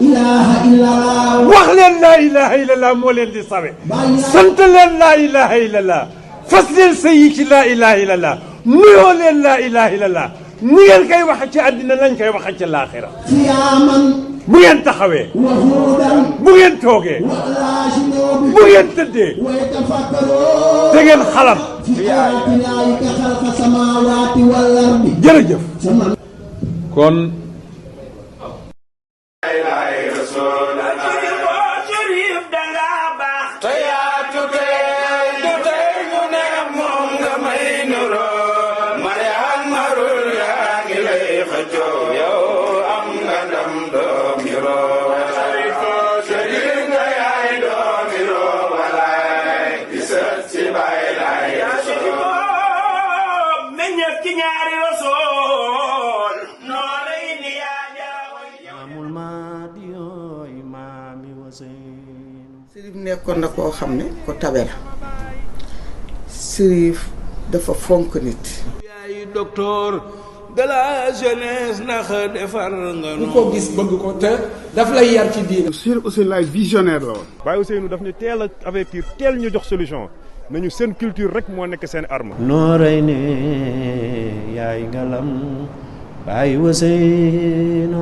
ilaha illallah. wax leen laa ilaha illallah moo leen di sawe. sant leen laa ilaha illallah. fas leen sa yi ci laa ilaha illallah. nuyoo leen laa ilaha illallah. ni ngeen koy wax ci àddina lañ koy wax ci laaxira. bu ngeen taxawee. bu ngeen toogee. bu ngeen tëddee. te ngeen xalam. jërëjëf. kon. Sërif nekkoon na koo xam ne ko tabe la Sërif dafa fonk nit. yaay docteur de la jeunesse ndax defar nga ku ko gis bëgg ko te daf lay yar ci diine. Chérif Ousseynou Laye visionnaire la woon. Baye Ousseynou daf ñu teel a avertir teel ñu jox solution nañu seen culture rek moo nekk seen arme. nooray ne yaay ngalam Baye Ousseynou